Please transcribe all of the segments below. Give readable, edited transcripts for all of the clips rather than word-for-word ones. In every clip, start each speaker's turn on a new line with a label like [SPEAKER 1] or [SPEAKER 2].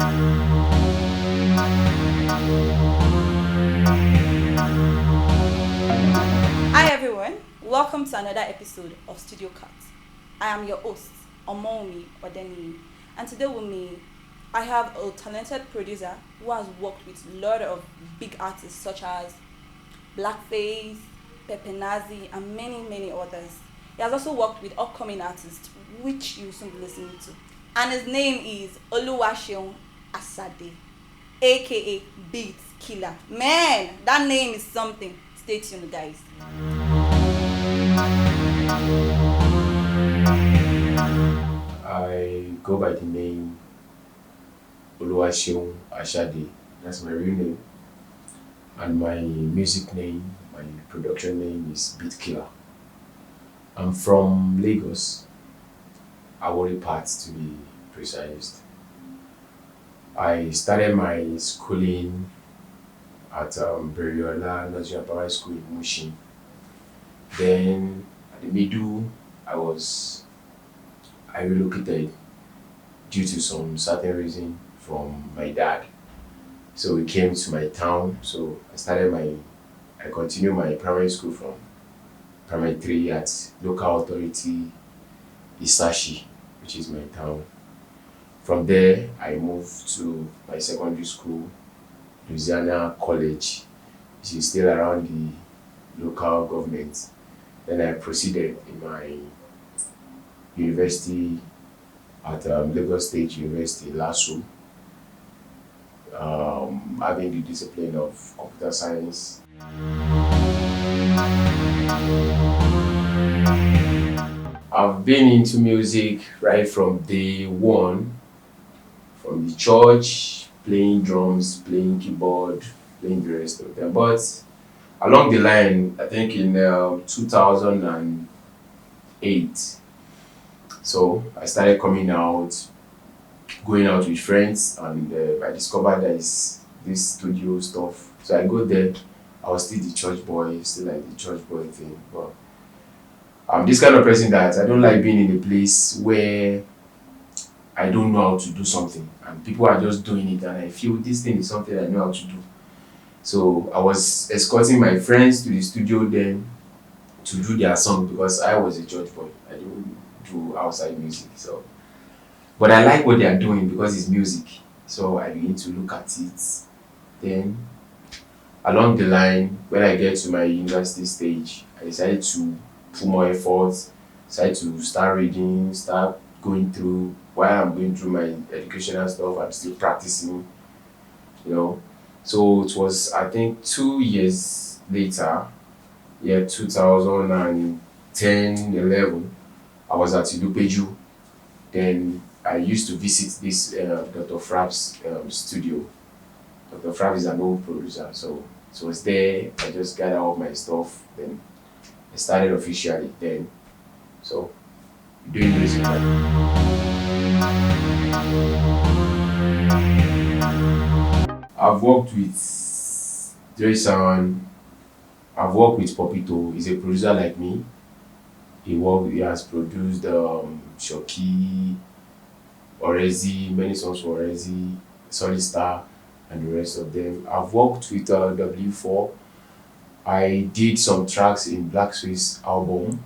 [SPEAKER 1] Hi everyone, welcome to another episode of Studio Cut. I am your host, Omomi Odeni, and today with me, I have a talented producer who has worked with a lot of big artists such as Blackface, Pepe Nazi, and many others. He has also worked with upcoming artists, which you will soon be listening to. And his name is Oluseun Ashade, aka Beat Killer. Man, that name is something. Stay tuned, guys.
[SPEAKER 2] I go by the name Oluseun Ashade. That's my real name. And my music name, my production name is Beat Killer. I'm from Lagos, Awori part to be precise. I started my schooling at Beriola Nursery and Primary School in Mushin. Then at the middle, I relocated due to some certain reason from my dad. So we came to my town. So I continued my primary school from primary three at local authority Isashi, which is my town. From there, I moved to my secondary school, Louisiana College, which is still around the local government. Then I proceeded in my university at Lagos State University, LASU, having the discipline of computer science. I've been into music right from day one, from the church, playing drums, playing keyboard, playing the rest of them. But along the line, I think in 2008, so I started coming out, going out with friends, and I discovered there is this studio stuff. So I go there. I was still the church boy, still like the church boy thing. But I'm this kind of person that I don't like being in a place where I don't know how to do something, and people are just doing it, and I feel this thing is something I know how to do. So I was escorting my friends to the studio then to do their song because I was a church boy. I don't do outside music. So but I like what they are doing because it's music. So I begin to look at it. Then along the line, when I get to my university stage, I decided to put more effort, decided to start reading, start going through while I'm going through my educational stuff, I'm still practicing, you know. So it was I think 2 years later, yeah, 2010, 11, I was at Ilupeju. Then I used to visit this Dr. Frapp's studio. Dr. Frapp is an old producer, so it was there. I just gathered all my stuff. Then I started officially. Then so doing music. I've worked with Dresan. I've worked with Popito. He's a producer like me. He has produced Shoki, Orezi, many songs for Orezi, Solid Star, and the rest of them. I've worked with W4. I did some tracks in Black Swiss album.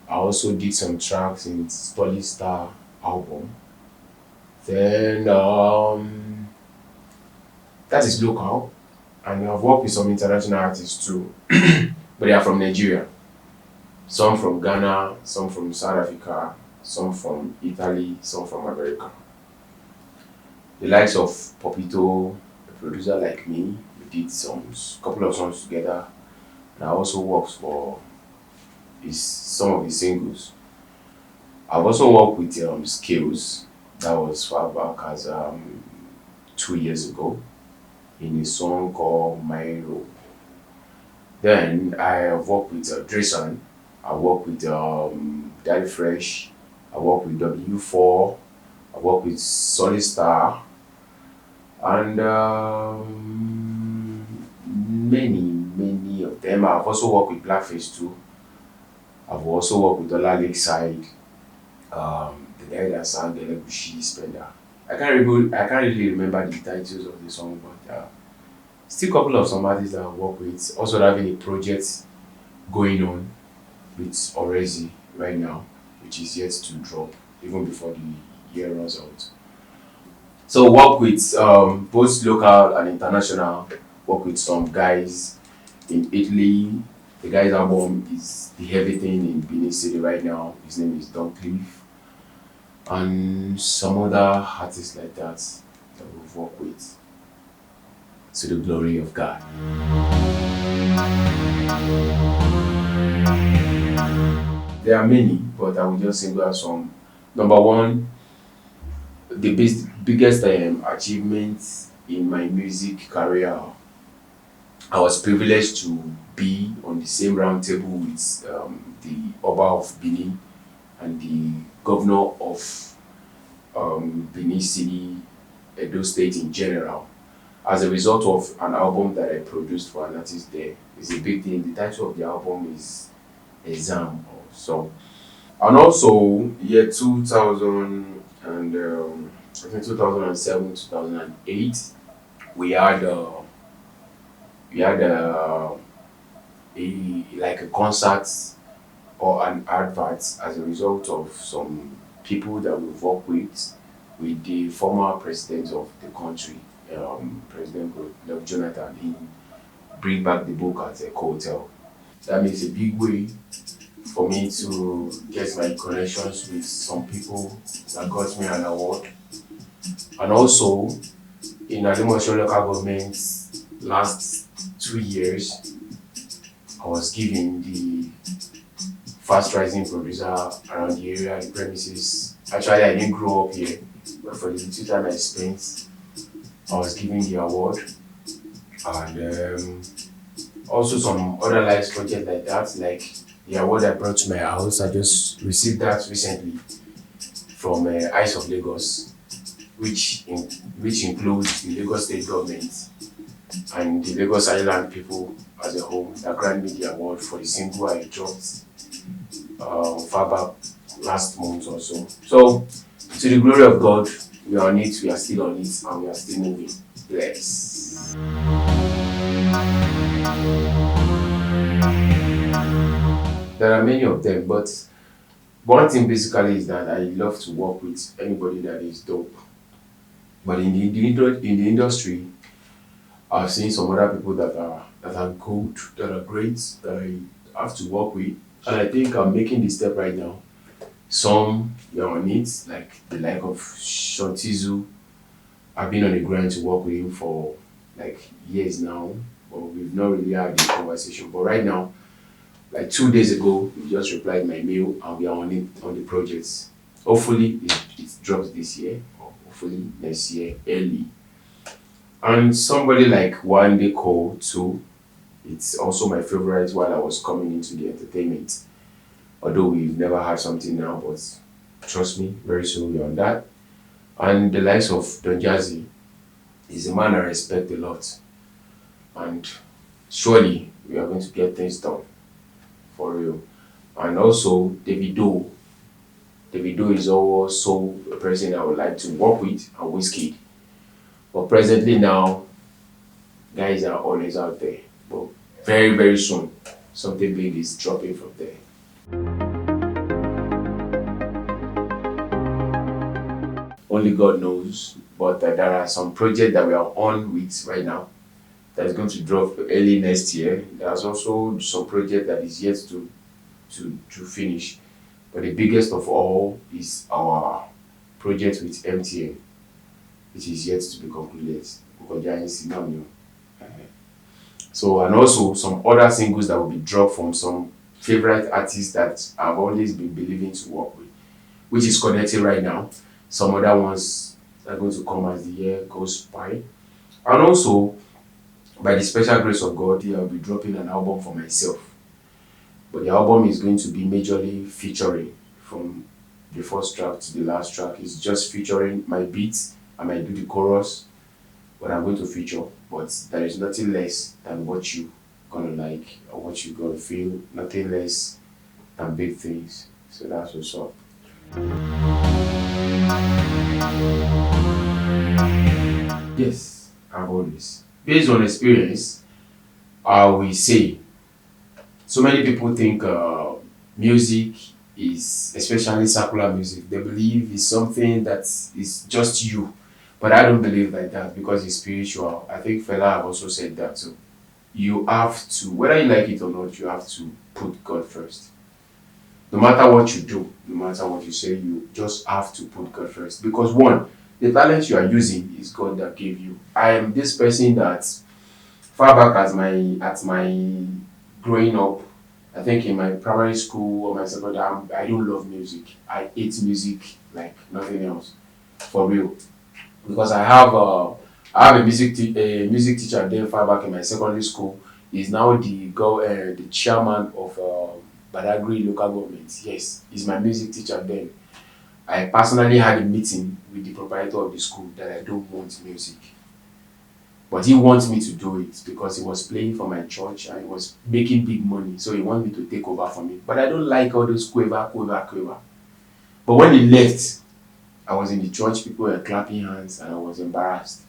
[SPEAKER 2] I also did some tracks in Solid Star album. Then that is local, and I've worked with some international artists too, but they are from Nigeria. Some from Ghana, some from South Africa, some from Italy, some from America. The likes of Popito, a producer like me, we did couple of songs together, and I also worked for some of his singles. I've also worked with Skills, that was far back as 2 years ago, in a song called My Road. Then I have worked with Dresan, I work with Daddy Fresh, I work with W4, I work with Solid Star, and many of them. I've also worked with Blackface too. I've also worked with Ola Lakeside, the guy that sang Elegushi Spender. I can't really remember the titles of the song, but still a couple of some artists that I work with. Also having a project going on with Orezi right now, which is yet to drop even before the year runs out. So work with both local and international. Work with some guys in Italy. The guy's album is the heavy thing in Benin City right now. His name is Don Cliff. And some other artists like that we've worked with. To the glory of God. There are many, but I will just single out some. Number one, the biggest achievement in my music career, I was privileged to be on the same round table with the Oba of Benin and the governor of Benin City, Edo State in general, as a result of an album that I produced for an artist there. It's a big thing. The title of the album is Exam or so. And also, year 2000 and I think 2007, 2008, we had we had a like a concert or an advert as a result of some people that we work with the former president of the country, President Goodluck Jonathan, in Bring Back the Book at a hotel. That makes a big way for me to get my connections with some people that got me an award. And also, in Alimosho local government, last 2 years, I was given the fast rising producer around the area, the premises. Actually, I didn't grow up here, but for the little time I spent, I was given the award. And also some other live projects like that, like the award I brought to my house. I just received that recently from Eyes of Lagos, which includes the Lagos State government and the Lagos Island people as a whole that granted me the award for the single I dropped far back last month or so. So, to the glory of God, we are on it, we are still on it, and we are still moving. Bless. There are many of them, but one thing basically is that I love to work with anybody that is dope. But in the industry, I've seen some other people that are good, that are great, that I have to work with, and I think I'm making this step right now. Some we are on it, like the like of Shontizu. I've been on the grind to work with him for like years now, but we've not really had the conversation. But right now, like 2 days ago, he just replied my mail and we are on it on the projects. Hopefully it drops this year or hopefully next year early. And somebody like Wande Cole too, it's also my favorite while I was coming into the entertainment. Although we've never had something now, but trust me, very soon we're on that. And the likes of Don Jazzy is a man I respect a lot. And surely we are going to get things done for real. And also Davido. Davido is also a person I would like to work with and Whiskey. But presently now, guys are always out there. But very, very soon, something big is dropping from there. Only God knows. But there are some projects that we are on with right now that is going to drop early next year. There's also some project that is yet to finish. But the biggest of all is our project with MTN, which is yet to be concluded. So, and also some other singles that will be dropped from some favorite artists that I've always been believing to work with, which is connected right now. Some other ones are going to come as the year goes by. And also, by the special grace of God, I'll be dropping an album for myself. But the album is going to be majorly featuring from the first track to the last track. It's just featuring my beats. I might do the chorus, but I'm going to feature. But there is nothing less than what you gonna like or what you gonna feel. Nothing less than big things. So that's what's up. Yes, I've always. Based on experience, I will say so many people think music is, especially secular music, they believe is something that is just you. But I don't believe like that because it's spiritual. I think Fela have also said that too. You have to, whether you like it or not, you have to put God first. No matter what you do, no matter what you say, you just have to put God first. Because one, the talent you are using is God that gave you. I am this person that far back as my growing up, I think in my primary school or my secondary, I don't love music. I hate music like nothing else, for real. Because I have a music teacher there far back in my secondary school. He's now the chairman of Badagry local government. Yes, he's my music teacher then. I personally had a meeting with the proprietor of the school that I don't want music. But he wants me to do it because he was playing for my church and he was making big money. So he wants me to take over from him. But I don't like all those quiver, quiver, quiver. But when he left, I was in the church, people were clapping hands and I was embarrassed.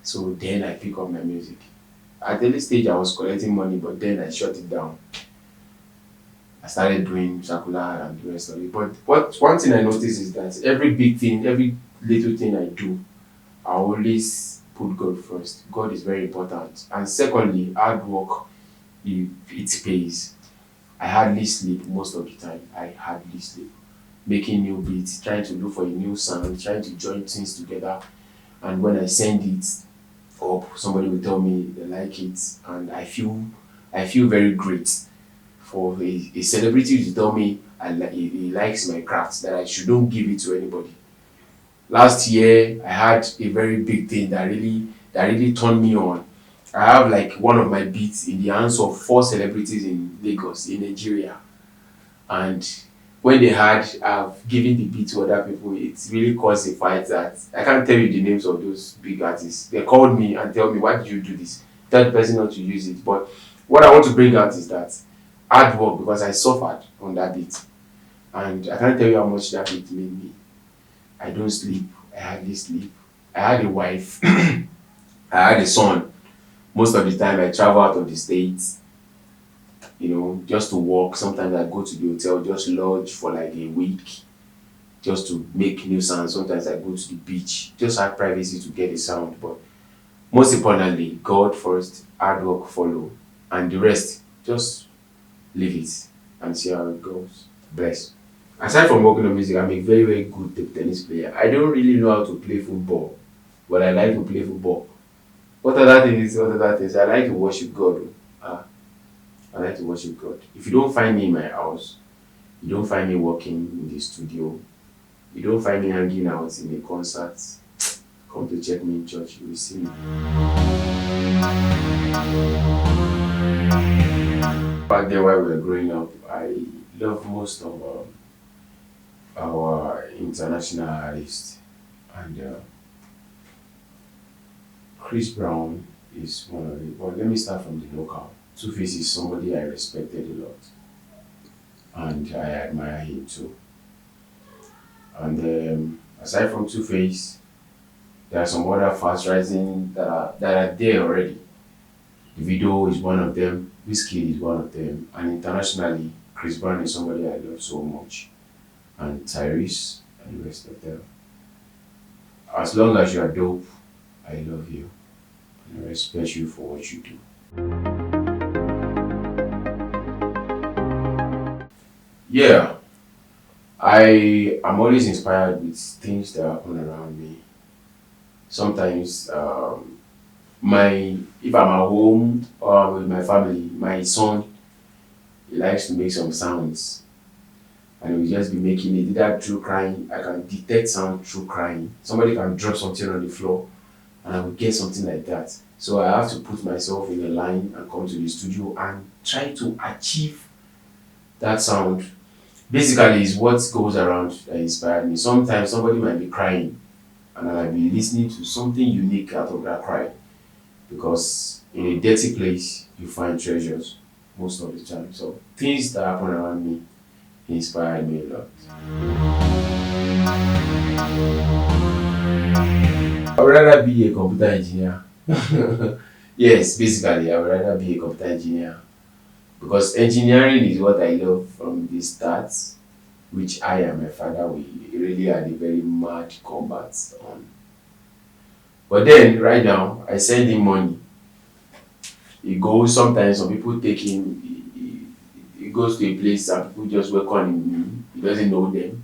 [SPEAKER 2] So then I pick up my music. At the early stage, I was collecting money, but then I shut it down. I started doing circular and the rest of it. But one thing I noticed is that every big thing, every little thing I do, I always put God first. God is very important. And secondly, hard work, it pays. I hardly sleep most of the time. I hardly sleep. Making new beats, trying to look for a new sound, trying to join things together. And when I send it up, somebody will tell me they like it, and I feel very great. For a celebrity to tell me he likes my craft, that I shouldn't give it to anybody. Last year I had a very big thing that really turned me on. I have like one of my beats in the hands of four celebrities in Lagos, in Nigeria. And when they had I've given the beat to other people, it really caused a fight that I can't tell you the names of those big artists. They called me and tell me, why did you do this? Tell the person not to use it. But what I want to bring out is that hard work, because I suffered on that beat. And I can't tell you how much that beat made me. I don't sleep. I hardly sleep. I had a wife. I had a son. Most of the time I travel out of the states, just to work. Sometimes I go to the hotel, just lodge for like a week, just to make new sounds. Sometimes I go to the beach, just have privacy to get a sound. But most importantly, God first, hard work follow, and the rest, just leave it and see how it goes. Bless. Aside from working on music, I'm a very, very good table tennis player. I don't really know how to play football, but I like to play football. What other things? What other things? I like to worship God. Ah, I like to worship God. If you don't find me in my house, you don't find me working in the studio, you don't find me hanging out in a concert, come to check me in church, you will see me. Back then, while we were growing up, I love most of our international artists. And Chris Brown is one of it. But let me start from the local. Two-Face is somebody I respected a lot, and I admire him too. And aside from Two-Face, there are some other fast rising that are there already. Davido is one of them, Whiskey is one of them, and internationally, Chris Brown is somebody I love so much, and Tyrese and the rest of them. As long as you are dope, I love you and I respect you for what you do. Yeah, I am always inspired with things that happen around me. Sometimes, my if I'm at home or with my family, my son, he likes to make some sounds, and he will just be making it either through crying. I can detect sound through crying. Somebody can drop something on the floor, and I will get something like that. So I have to put myself in a line and come to the studio and try to achieve that sound. Basically, is what goes around that inspired me. Sometimes somebody might be crying, and I might be listening to something unique out of that cry, because in a dirty place you find treasures most of the time. So things that happen around me inspire me a lot. I would rather be a computer engineer. Yes, basically, I would rather be a computer engineer because engineering is what I love from the start, which I and my father we really had a very mad combat on. But then, right now, I send him money. He goes sometimes. Some people take him. He goes to a place and people just welcome him. He doesn't know them.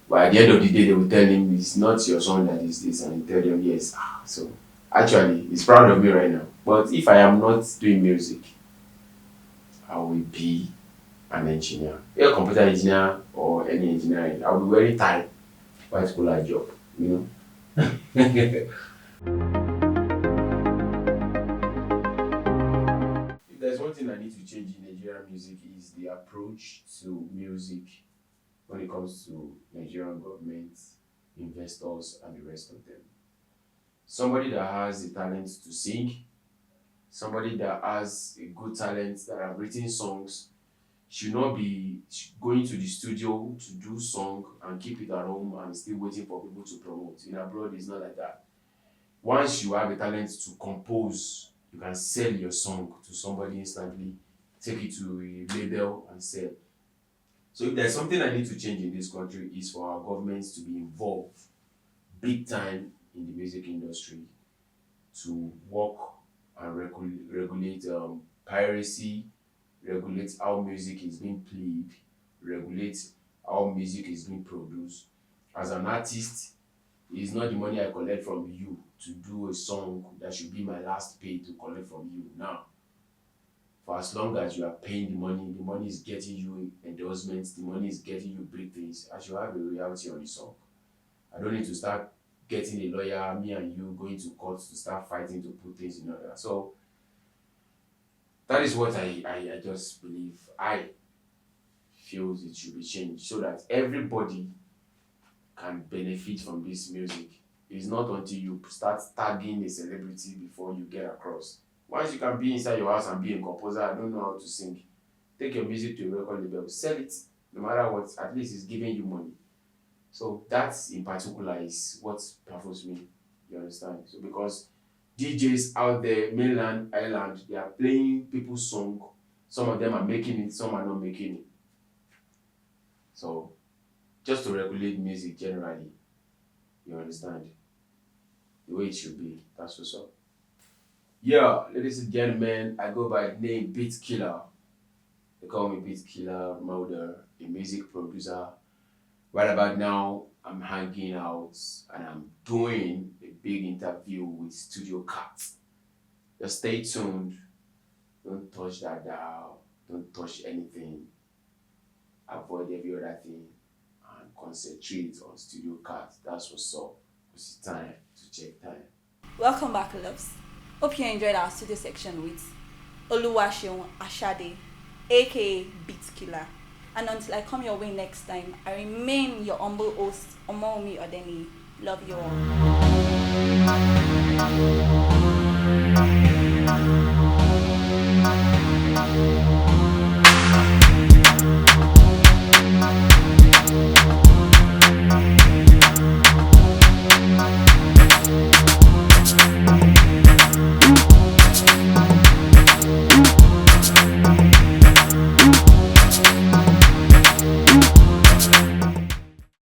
[SPEAKER 2] But at the end of the day, they will tell him it's not your son that is this, and he tell them yes. So actually, he's proud of me right now. But if I am not doing music, I will be an engineer, a computer engineer or any engineering. I will be very tired, white collar job, you know. If there's one thing I need to change in Nigerian music is the approach to music when it comes to Nigerian government, investors, and the rest of them. Somebody that has the talent to sing, somebody that has a good talent that have written songs should not be going to the studio to do song and keep it at home and still waiting for people to promote. In abroad, it's not like that. Once you have a talent to compose, you can sell your song to somebody instantly, take it to a label and sell. So if there's something I need to change in this country is for our governments to be involved big time in the music industry to work and regulate piracy, regulate how music is being played, regulate how music is being produced. As an artist, it's not the money I collect from you to do a song that should be my last pay to collect from you. Now, for as long as you are paying the money is getting you endorsements, the money is getting you big things. I should have a royalty on the song. I don't need to start getting a lawyer, me and you going to court to start fighting to put things in order. So that is what I just believe. I feel it should be changed so that everybody can benefit from this music. It's not until you start tagging a celebrity before you get across. Once you can be inside your house and be a composer, I don't know how to sing. Take your music to a record label, sell it, no matter what, at least it's giving you money. So that in particular is what baffles me. You understand? So because DJs out there, mainland, island, they are playing people's song. Some of them are making it, some are not making it. So just to regulate music generally, you understand? The way it should be. That's what's up. Yeah, ladies and gentlemen, I go by the name Beat Killer. They call me Beat Killer Mulder, a music producer. Right about now, I'm hanging out and I'm doing a big interview with Studio Cat. Just stay tuned. Don't touch that dial. Don't touch anything. Avoid every other thing and concentrate on Studio Cat. That's what's up. It's time to check time.
[SPEAKER 1] Welcome back, loves. Hope you enjoyed our studio section with Oluseun Ashade, aka Beat Killer. And until I come your way next time, I remain your humble host, Omomi Odeni. Love you all.